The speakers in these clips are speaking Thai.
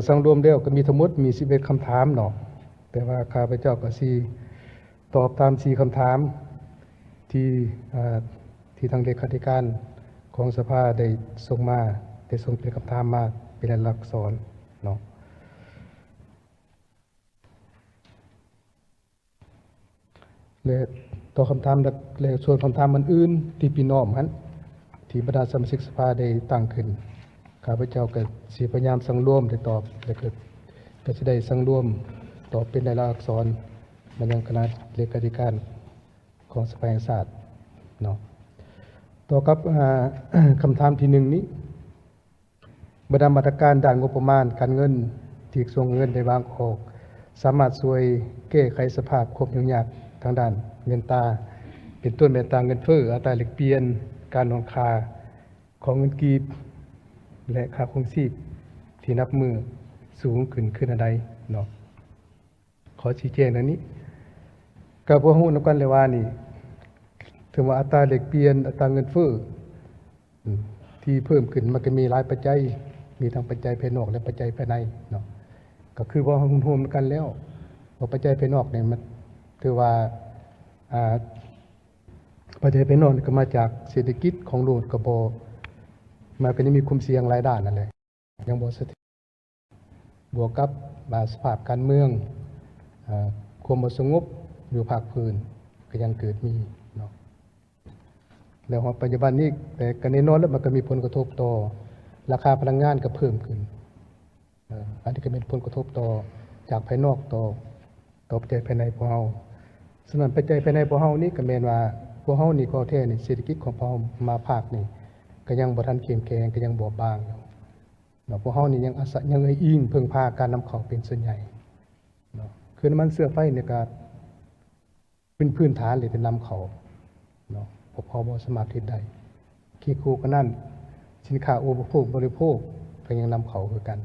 สังรวมแล้วก็มีทั้งหมดมี11คำถามเนาะแต่ว่าข้าพเจ้าก็สิตอบตาม4คำถามที่ที่ทางเลขาธิการของสภาได้ส่งมาได้ส่งเป็นคำถามมาเป็นลายลักษณ์อักษรเนาะและต่อคำถามและส่วนคำถามอื่นๆที่พี่น้องหั้นที่บรรดาสมาชิกสภาได้ตั้งขึ้นข้าพเจ้าก็สิพยายามสังรวมได้ตอบและก็สิได้สังรวมตอบเป็นลายลักษณ์อักษรมายังคณะเลขาธิการของสภาแห่งชาติเนาะต่อกับคำถามที่1นี้บรรดามาตรการด้านงบประมาณการเงินที่กระทรวงเงินได้วางออกสามารถช่วยแก้ไขสภาพความยุ่งยากทางด้านเงินตราเป็นต้นแม่ตราเงินเฟ้ออัตราแลกเปลี่ยนการนองค่าของเงินกีบและค่าครองชีพที่นับมือสูงขึ้นอันใดเนาะขอชี้แจงดังนี้ก็บ่ฮู้นำกันเลยว่านี่ถึงว่าอัตราแลกเปลี่ยนอัตราเงินเฟ้อที่เพิ่มขึ้นมันก็มีหลายปัจจัยมีทั้งปัจจัยภายนอกและปัจจัยภายในเนาะก็คือว่าฮู้นกันแล้วว่าปัจจัยภายนอกเนี่ยมันถือว่าปัจจัยภายนอกก็มาจากเศรษฐกิจของโลกก็บ่มันก็ยังมีความเสี่ยงหลายด้านนั่นแหละยังบ่เสถียรบวกกับสภาพการเมืองความบ่สงบอยู่ภาคพื้นก็ยังเกิดมีเนาะแล้วปัจจุบันนี้แต่ก็แน่นอนแล้วมันก็มีผลกระทบต่อราคาพลังงานก็เพิ่มขึ้นอันนี้ก็เป็นผลกระทบต่อจากภายนอกต่อปัจจัยภายในพวกเราฉะนั้นปัจจัยภายในพวกเรานี่ก็แม่นว่าพวกเรานี่ก็แท้นี่เศรษฐกิจของพวกเรามาภาคนี่ก็ยังบ่ทันเข้มแข็งก็ยังบอบบางอยู่เนาะพวกเรานี่ยังอาศัยยังอิงพึ่งพาการนำเข้าเป็นส่วนใหญ่เนาะคือน้ำมันเชื้อไฟนี่ก็เป็นพื้นฐานเลยที่นำเข้าเนาะพวกเราบ่สามารถเฮ็ดได้ขี้คู่กันนั้นสินค้าอุปโภคบริโภคก็ยังนำเข้าคือกัน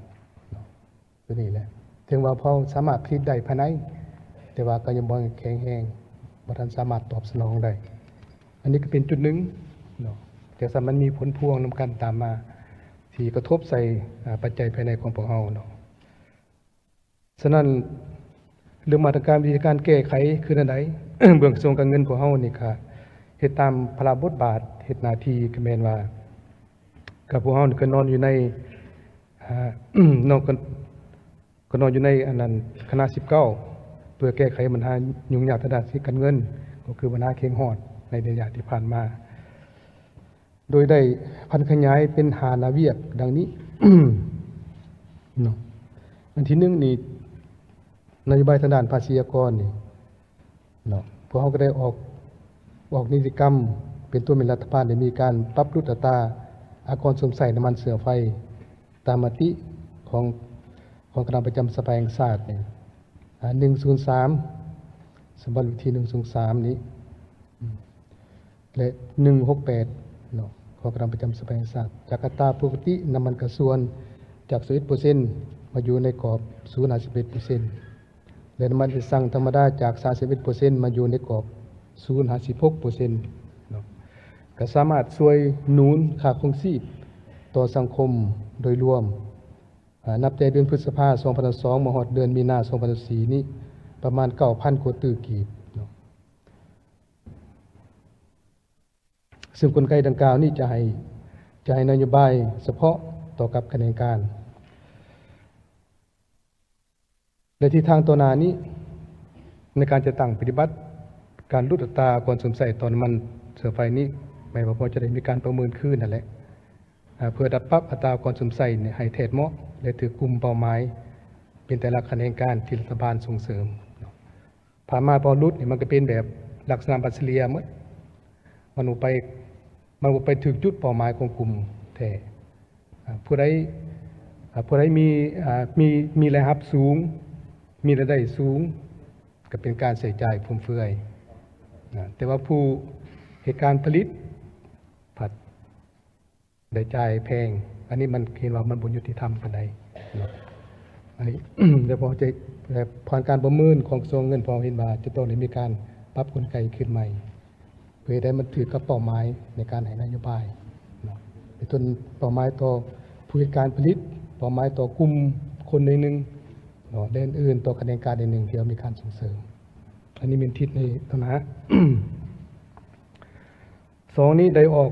เนาะตัวนี้แหละถึงว่าพอสามารถผลิตได้ภายในแต่ว่าก็ยังบ่แข็งแรงบ่ทันสามารถตอบสนองได้อันนี้ก็เป็นจุดหนึ่งเนาะแต่ถ้ามันมีผลพวงนำกันตามมาที่กระทบใส่ปัจจัยภายในของพวกเราเนาะฉะนั้นเรื่องมาตรการวิธีการแก้ไขคืออันใด เบื้องกระทรวงการเงินพวกเรานี่ค่ะเฮ็ดตามพระราชบทบาทเฮ็ดหน้าที่ก็แม่นว่ากับพวกเรานี่ก็นอนอยู่ในนอนก็นอนอยู่ในอันนั้นคณะ19เพื่อแก้ไขปัญหายุ่งยากทางด้านการเงินก็คือปัญหาเข่งฮอดในระยะที่ผ่านมาโดยได้พันขยายเป็นหานาเวียกดังนี้ เนาะอันที่1นี่นโยบายทางด้านภาษีอากรนี่เนาะพวกเขาก็ได้ออกนิติกรรมเป็นตัวเป็นรัฐบาลได้มีการปรับลดอัตราอากรสวมใส่น้ำมันเสือไฟตามมติของคณะประจำสภาแห่งชาติเนี่ย103สมบัติวิธี103นี้และ168เนาะของคณะประจำสภาแห่งชาติจากอัตราปกติน้ำมันกระส่วนจาก 11% มาอยู่ในกรอบ 0.51%และน้ำมันที่สั่งธรรมดาจาก 31% มาอยู่ในกรอบ 0.56% เนาะก็สามารถช่วยหนุนค่าครองชีพต่อสังคมโดยรวมนับแต่เดือนพฤษภาคม 2002 มาฮอดเดือนมีนาคม 2004 นี้ประมาณ 9,000 กว่าตื้อกีบเนาะซึ่งกลไกดังกล่าวนี้จะให้นโยบายเฉพาะต่อกับคะแนนการในทิศทางตัวหน้านี้ในการจะตั้งปฏิบัติการลดอัตราการสวมใส่ต่อน้ำมันเสือไฟนี้หมายว่าพอจะได้มีการประเมินขึ้นนั่นแหละเพื่อดับปรับอัตราการสวมใส่ให้แท้เหมาะและถือกลุ่มเป้าหมายเป็นแต่ละคะแนนการที่รัฐบาลส่งเสริมผ่านมาพอรุดนี่มันก็เป็นแบบลักษณะบัตรเลียหมดมันไปถึงจุดเป้าหมายของกลุ่มแท้ผู้ใดมีรายรับสูงมีรายได้สูงก็เป็นการใส่จ่ายฟุ่มเฟือยแต่ว่าผู้เหตุการณ์ผลิตผัดได้จ่ายแพงอันนี้มันเห็นว่ามันบ่ยุติธรรมปานใดอันนี้ เดี๋ยวพอจะผ่านการประเมินของกระทรวงเงินพอเห็นว่าจะต้องได้มีการปรับกลไกขึ้นใหม่เพื่อได้มันถือกับเป้าหมายในการให้นโยบายเป็นต้นเป้าหมายต่อผู้เหตุการณ์ผลิตเป้าหมายต่อกลุ่ม คนในหนึ่งเนาะและอื่นๆต่อคะแนนการในหนึ่งที่เรามีการส่งเสริมอันนี้เป็นทิศในตนะ สองนี้ได้ออก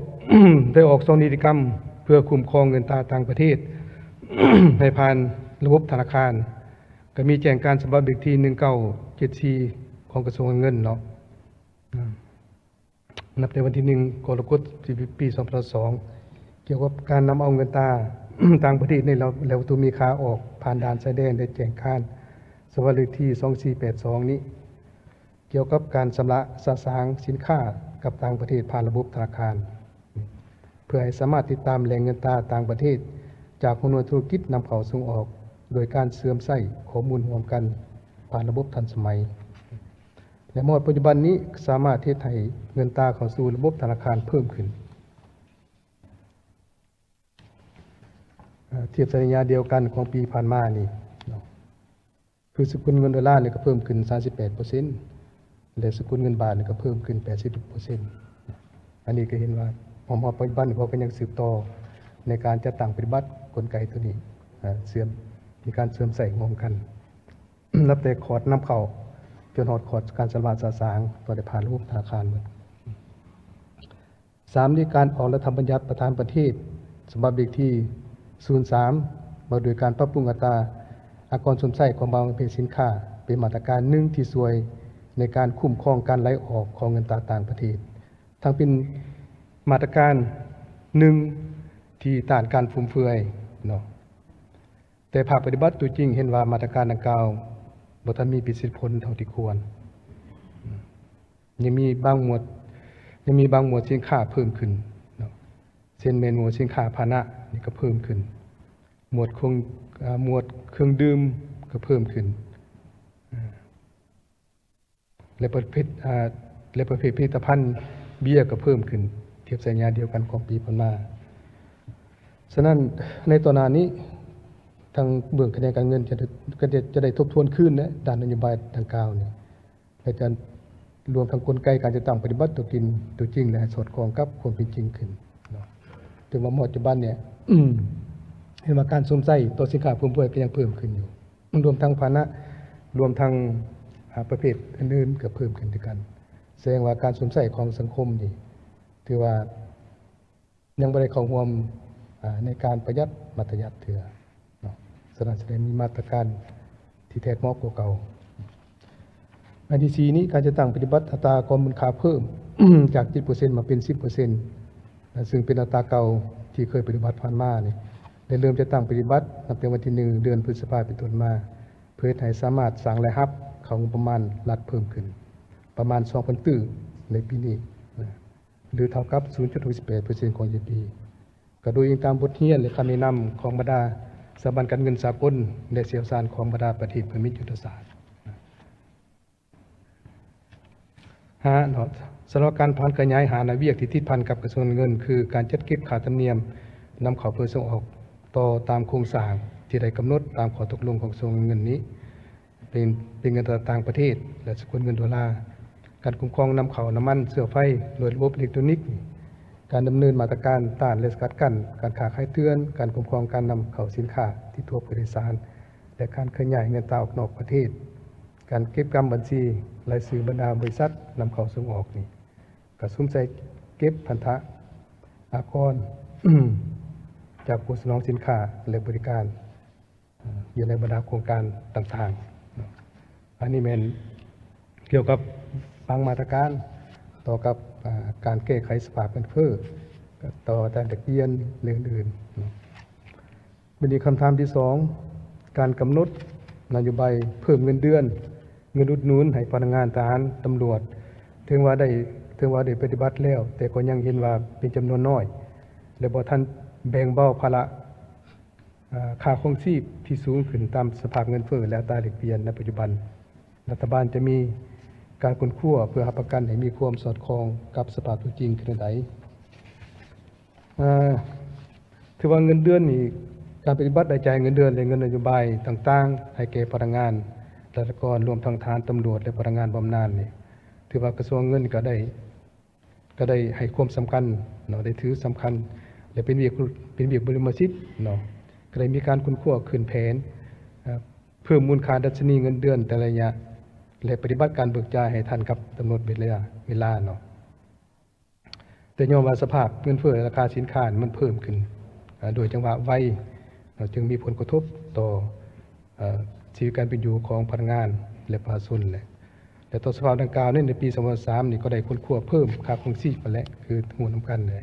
ได้ออก2นิติกรรมเพื่อคุ้มครองเงินตราต่างประเทศ ให้ผ่านระบบธนาคารก็มีแจ้งการฉบับเลขที่1974ของกระทรวงการเงินเนาะนับในวันที่1กรกฎาคมปี2002เกี่ยวกับการนำเอาเงินตรา ต่างประเทศในแล้วตัวมีค่าออกผ่านด่านชายแดนได้แจ้งการฉบับเลขที่2482นี้เกี่ยวกับการชำระสะสางสินค้ากับต่างประเทศผ่านระบบธนาคารเพื่อให้สามารถติดตามแหล่งเงินตราต่างประเทศจากหน่วยธุรกิจนำเข้าส่งออกโดยการเสื่อมใช้ข้อมูลร่วมกันผ่านระบบทันสมัยและหมดปัจจุบันนี้สามารถเทศให้เงินตราเข้าสู่ระบบธนาคารเพิ่มขึ้นเทียบสัญญาเดียวกันของปีผ่านมานี่คือสกุลเงินดอลลาร์นี่ก็เพิ่มขึ้น 38% และสกุลเงินบาทนี่ก็เพิ่มขึ้น 80% อันนี้ก็เห็นว่าพอปัจจุบันเขาก็ยังสืบต่อในการจัดตั้งปฏิบัติกลไกตัวนี้มีการเสื่อมใส่งงกัน นับแต่คอร์ดนำเข้าจนหอดคอร์ดการชำระสะสางต่อได้ผ่านระบบธนาคารหมด 3. ที่การออกรัฐบัญญัติประธานประเทศฉบับเลขที่03มาโดยการปรับปรุงอัตราอากรสมใช้ของบางประเภทสินค้าเป็นมาตรการหนึ่งที่ช่วยในการคุ้มครองการไหลออกของเงินตราต่างประเทศทั้งเป็นมาตรการหนึ่งที่ต้านการฟุ่มเฟือยเนาะแต่ภาคปฏิบัติตัวจริงเห็นว่ามาตรการดังกล่าวบ่ทันมีประสิทธิผลเท่าที่ควรยังมีบางหมวดสินค้าเพิ่มขึ้นเนาะเช่นเมนูสินค้าพาหนะนี่ก็เพิ่มขึ้นหมวดเครื่องดื่มก็เพิ่มขึ้นและประเภทผลิตภัณฑ์เบียร์ก็เพิ่มขึ้นเทียบสัญญาเดียวกันของปีผ่านมาฉะนั้นในตอนนี้ทางเบื้องคะแนนการเงินจะได้ทบทวนขึ้นนะด้านนโยบายดังกล่าวนี่และจะรวมทั้งกลไกการจะตั้งปฏิบัติตัวจริงและสอดคล้องกับความเป็นจริงขึ้นถึงว่าปัจจุบันเนี่ย เห็นว่าการสวมใส่ตัวสินค้าฟุ่มเฟือยก็ยังเพิ่มขึ้นอยู่รวมทั้งภานะรวมทั้งประเภทอื่นๆก็เพิ่มขึ้นด้วยกันแสดงว่าการสวมใส่ของสังคมนี่ถือว่ายังบ่ได้เข้าร่วมในการประหยัดมัธยัสถ์เถื่อเนาะแสดงมีมาตรการที่แท้เหมาะกว่าเก่าอันที่ 4 นี้การจะตั้งปฏิบัติอัตรากรมูลค่าเพิ่ม จาก 7% มาเป็น 10% ซึ่งเป็นอัตราเก่าที่เคยปฏิบัติผ่านมานี่ได้เริ่มจะตั้งปฏิบัตินับแต่วันที่1เดือนพฤษภาคมเป็นต้นมาเพื่อให้สามารถสร้างรายรับของงบประมาณรัฐเพิ่มขึ้นประมาณ 2,000 ตื้อในปีนี้หรือเท่ากับ 0.68% ของ GDP ก็โดยอิงตามบทเรียนและคำแนะนำของบรรดาสถาบันการเงินสากลและเชี่ยวชาญของบรรดาประเทศภูมิยุทธศาสตร์สำหรับการผ่านขยายหานาเวียกที่ติดพันกับกระทรวงเงินคือการจัดเก็บค่าธรรมเนียมนำเข้าเพื่อส่งออกต่อตามโครงสร้างที่ได้กำหนดตามข้อตกลงของกระทรวงเงินนี้เป็นเงินต่างประเทศและสกุลเงินดอลลาร์การคุ้มครองนำเข้าน้ำมันเสื้อไฟโดยระบบอิเล็กทรอนิกส์การดำเนินมาตรการต้านและสกัดกั้นการค้าขายเตือนการคุ้มครองการนำเข้าสินค้าที่ทั่วผู้โดยสารและการขยายเงินตราออกนอกประเทศการเก็บกำบัญชีรายชื่อบรรดาบริษัทนำเข้าส่งออกนี่ก็สุ่มใส่เก็บพันธะอากร จากผู้สนองสินค้าและบริการอยู่ในบรรดาโครงการต่างๆอันนี้เป็นเกี่ยวกับบางมาตรการต่อกับการแก้ไขสภาพเงินเฟ้อต่อการตะเกียนเรื่องอื่นวันนี้คำถามที่ 2การกำหนดนโยบายเพิ่มเงินเดือนเงินอุดหนุนให้พนักงานทหารตำรวจถึงว่าได้ปฏิบัติแล้วแต่ก็ยังเห็นว่าเป็นจำนวนน้อยและบ่ทันแบ่งเบาภาระค่าครองชีพที่สูงขึ้นตามสภาพเงินเฟ้อและอัตราแลกเปลี่ยนในปัจจุบันรัฐบาลจะมีการค้นคว้าเพื่อหาประกันให้มีความสอดคล้องกับสภาพตัวจริงขนาดใดถือว่าเงินเดือนนี่การปฏิบัติรายจ่ายเงินเดือนและเงินนโยบายต่างๆให้แก่พนักงานราชการรวมทั้งทหารตำรวจและพนักงานบำนาญนี่ถือว่ากระทรวงเงินก็ได้ให้ความสำคัญเนาะได้ถือสำคัญและเป็นเวียกบริมสิทธิ์เนาะก็ได้มีการค้นคว้าขึ้นแผน เพิ่มมูลค่าดัชนีเงินเดือนแต่ละระยะและปฏิบัติการเบิกจ่ายให้ทันกับกำหนดเวลาเนาะแต่ย้อนว่าสภาพเงินเฟ้อราคาสินค้ามันเพิ่มขึ้นโดยจังหวะไวจึงมีผลกระทบต่อชีวิตการเป็นอยู่ของพนักงานและประชาชนเลยแต่ต่อสภาพดังกล่าวในปี2003นี่ก็ได้ค้นคว้าเพิ่มค่าครองชีพไปแล้วคือหูน้ำกันเลย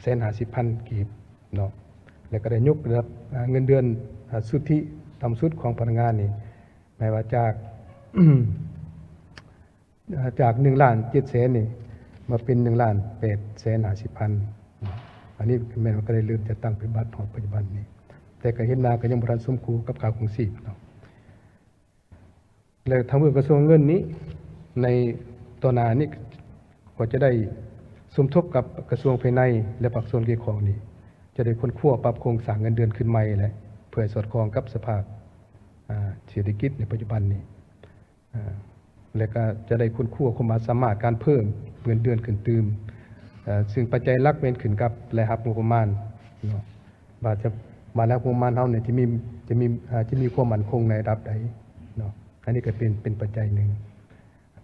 150,000 กีบเนาะแล้วก็ได้ยกระดับเงินเดือนสุทธิต่ำสุดของพนักงานนี่หมายว่าจาก 1,700,000นี่มาเป็น1,850,000อันนี้แม่นก็ได้ลืมจะตั้งปฏิบัติของปัจจุบันนี้แต่ก็เห็นว่าก็ยังบ่ทันสมควรกับค่าครองชีพเนาะแล้วทางกระทรวงเงินนี้ในต่อหน้านี้ก็จะได้สมทบกับกระทรวงภายในและภาคส่วนเกี่ยวข้องนี้จะได้ค้นคว้าปรับโครงสร้างเงินเดือนขึ้นใหม่แหละเพื่อสอดคล้องกับสภาพเศรษฐกิจในปัจจุบันนี้และก็จะได้ค้นคว้าความสามารถการเพิ่มเงินเดือนขึ้นตื่มซึ่งปัจจัยหลักเป็นขึ้นกับรายรับงบประมาณเนาะว่าจะมาแล้วงบประมาณเฮาเนี่ยจะมีความมั่นคงในระดับใดเนาะอันนี้ก็เป็นปัจจัยหนึ่ง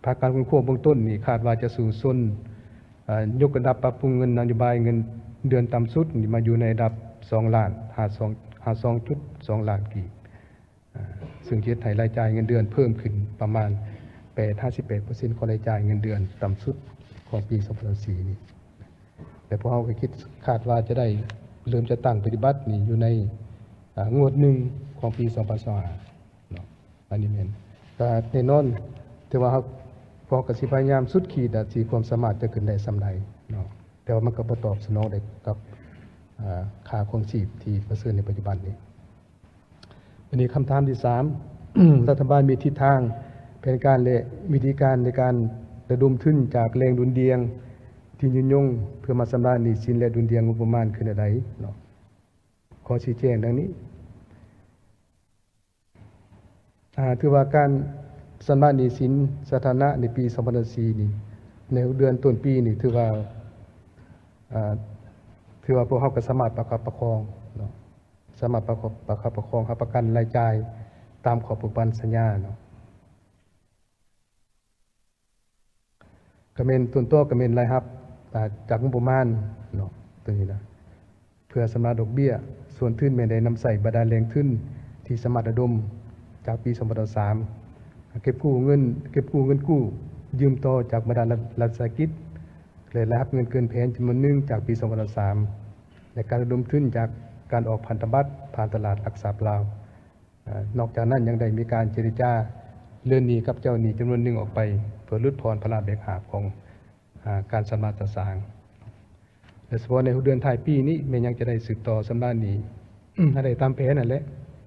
ภาคการค้นคว้าเบื้องต้นนี่คาดว่าจะสู่ส้นยกระดับปรับปรุงเงินนโยบายเงินเดือนต่ำสุดนี่มาอยู่ในระดับ2 ล้าน52.2 ล้านกีบซึ่งจะให้รายจ่ายเงินเดือนเพิ่มขึ้นประมาณ58% ของรายจ่ายเงินเดือนต่ำสุดของปี2004นี่แต่พวกเราก็คิดคาดว่าจะได้เริ่มจะตั้งปฏิบัตินี่อยู่ในงวด1ของปี2025เนาะอันนี้แม่นก็แน่นอนแต่ว่าพอก็สิพยายามสุดขีดที่ความสามารถจะขึ้นได้ส่ำใดเนาะแต่ว่ามันก็บ่ตอบสนองได้กับค่าครองชีพที่ประเสริฐในปัจจุบันนี้อันนี้คำถามที่3 รัฐบาลมีทิศทางแผนการและวิธีการในการระดมทุนจากแรงดุลเดียงที่ยืนยงเพื่อมาชำระหนี้สินและดุลเดียงงบประมาณขึ้นใดเนาะขอชี้แจงดังนี้ถือว่าการชำระหนี้สินสาธารณะในปี2004นี่ในเดือนต้นปีนี่ถือว่าพวกเขาก็สามารถประคับประคองเนาะสามารถประคับประคองประกันรายจ่ายตามข้อผูกพันสัญญาเนาะก็เป็นต้นตัวก็เป็นรายรับจากงบประมาณเนาะตัวนี้นะเพื่อชำระดอกเบี้ยส่วนทุนแม่นได้นำใส่บรรดาแรงทุนที่สามารถระดมจากปี2003เก็บกู้เงินกู้ยืมต่อจากบรรดารัฐวิสาหกิจและรับเงินเกินแผนจำนวนหนึ่งจากปี2003และการระดมทุนจากการออกพันธบัตรผ่านตลาดหลักทรัพย์ลาวนอกจากนั้นยังได้มีการเจรจาเลื่อนหนี้กับเจ้าหนี้จำนวนหนึ่งออกไปเพื่อลดผ่อนภาระแบกหาบของการชำระต่างๆและเฉพาะในเดือนท้ายปีนี้แม้ยังจะได้สืบต่อชำระหนี้ อะไรตามแผนนั่นแหละ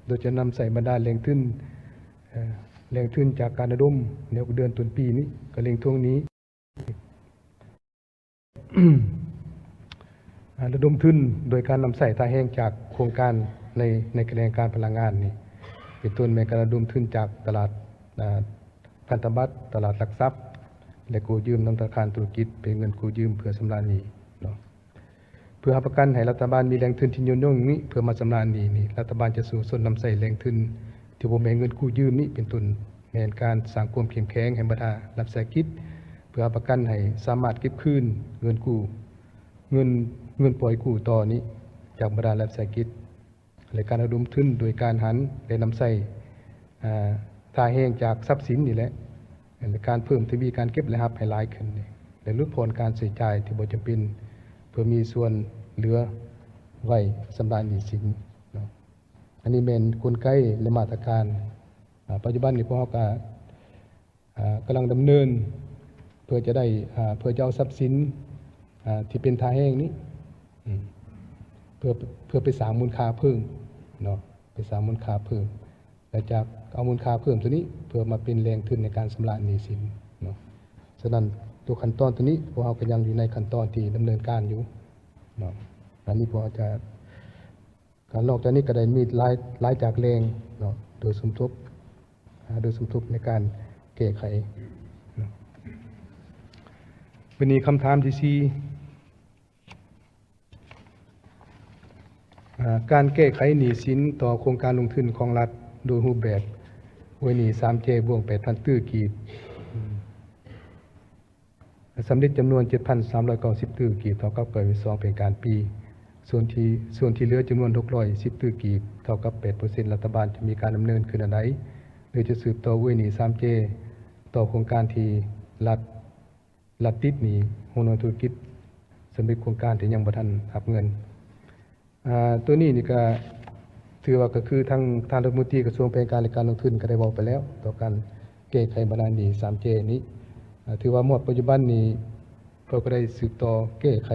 โดยจะนำใส่บรรดาแรงทุนจากการระดมในเดือนต้นปีนี้ก็เร่งทวงนี้ ระดมทุนโดยการนำใส่ท่าแห้งจากโครงการในกระบวนการพลังงานนี่เป็นต้นในการระดมทุนจากตลาดพันธบัตรตลาดหลักทรัพย์และกู้ยืมธนาคารธุรกิจเป็นเงินกู้ยืมเพื่อชำระหนี้เนาะเพื่อประกันให้รัฐบาลมีแรงทุนที่ยืนยงนี้เพื่อมาชำระหนี้นี่รัฐบาลจะสู่ส่วนนำใส่แรงทุนที่บ่แม่นเงินกู้ยืมนี้เป็นต้นแม่นการสร้างความเข้มแข็งให้บรรดารัฐวิสาหกิจเพื่อประกันให้สามารถเก็บคืนเงินกู้เงินปล่อยกู้ต่อนี้จากบรรดารัฐวิสาหกิจและการระดมทุนโดยการหันและนำใส่ท่าแห้งจากทรัพย์สินนี่แหละและการเพิ่มทวีการเก็บและรับให้หลายขึ้นและลดผ่อนการใช้จ่ายที่บ่จำเป็นเพื่อมีส่วนเหลือไว้ชำระหนี้สินเนาะอันนี้เป็นกลไกและมาตรการปัจจุบันนี้พวกเราก็กำลังดำเนินเพื่อจะเอาทรัพย์สินที่เป็นท่าแห้งนี้เพื่อไปสร้างมูลค่าเพิ่มเนาะไปสร้างมูลค่าเพิ่มและจากเอามูลค่าเพิ่มตัวนี้เพื่อมาเป็นแรงทุนในการชำระหนี้สินเนาะฉะนั้นตัวขั้นตอนตัวนี้พวกเราก็ยังอยู่ในขั้นตอนที่ดำเนินการอยู่เนาะอันนี้พวกเราจะการนอกจากนี้ก็ได้มีหลายจากแรงเนาะโดยสมทบในการแก้ไขเนาะวันนี้คำถามที่4 การแก้ไขหนี้สินต่อโครงการลงทุนของรัฐโดยรูปแบบโวยหนี้ 3J บวก 8,000 ตื้อกีบสำเร็จจำนวน 7,390 ตื้อกีบเท่ากับ8%เป็นการปี ส่วนที่เหลือจำนวน610ตื้อกีบเท่ากับ 8% รัฐบาลจะมีการดำเนินขึ้นอันใดโดยจะสืบต่อโวยหนี้ 3J ต่อโครงการที่รัฐติดหนี้โรงงานธุรกิจสำเร็จโครงการที่ยังบ่ทันรับเงินตัวนี้นี่ก็ถือว่าก็คือทางรัฐมนตรีกระทรวงแผนการและการลงทุนก็ได้บอกไปแล้วต่อการแก้ไขปัญหาหนี้ 3J นี้ถือว่าหมดปัจจุบันนี้เราก็ได้สืบต่อแก้ไข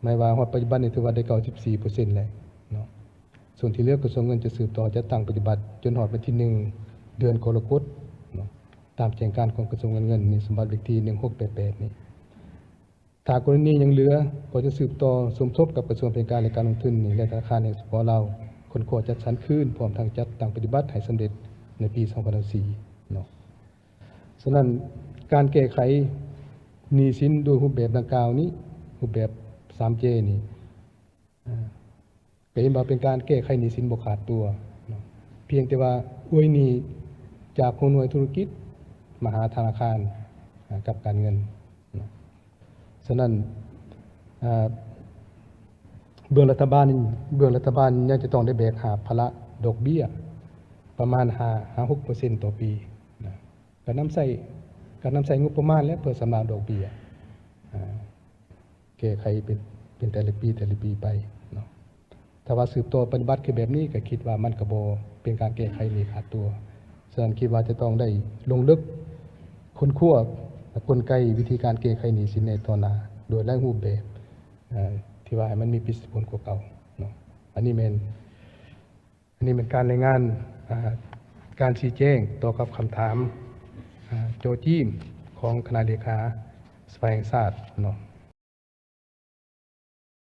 หมายว่าหมดปัจจุบันนี้ถือว่าได้ 94% แล้วเนาะส่วนที่เหลือกระทรวงเงินจะสืบต่อจะตั้งปฏิบัติจนฮอดวันที่1เดือนกรกฎาคมเนาะตามแจ้งการของกระทรวงเงินนี่สมบัติเลขที่1688นี่ถ้ากรณียังเหลือก็จะสืบต่อสมทบกับกระทรวงแผนการและการลงทุนนี่และธนาคารแห่งสปปลาวคนขอจัดสรรคืนพร้อมทางจัดตั้งปฏิบัติให้สำเร็จในปี 2004 เนาะฉะนั้นการแก้ไขหนี้สินโดยรูปแบบดังกล่าวนี้รูปแบบ 3J นี่ก็เห็นว่าเป็นการแก้ไขหนี้สินบ่ขาดตัวเนาะเพียงแต่ว่าอวยหนี้จากหน่วยธุรกิจมาหาธนาคารกับการเงินฉะนั้นเบื้องรัฐบาลยังจะต้องได้แบกหาบภาระดอกเบี้ยประมาณ 5-6% ต่อปีนะการนำใช้งบประมาณและเพื่อสำรองดอกเบี้ยแก้ไขเป็นแต่ละปีไปเนาะถ้าว่าสืบต่อปฏิบัติคือแบบนี้ก็คิดว่ามันก็บ่เป็นการแก้ไขหนี้ขาดตัวฉะนั้นคิดว่าจะต้องได้ลงลึกค้นคว้ากลไกวิธีการแก้ไขหนี้สินในต่อหน้าโดยหลายรูปแบบที่ว่าให้มันมีประสิทธิผลกว่าเก่าเนาะอันนี้เป็นการรายงานการชี้แจงต่อกับคำถามโจทย์ของคณะเลขาสภาแห่งชาติเนาะ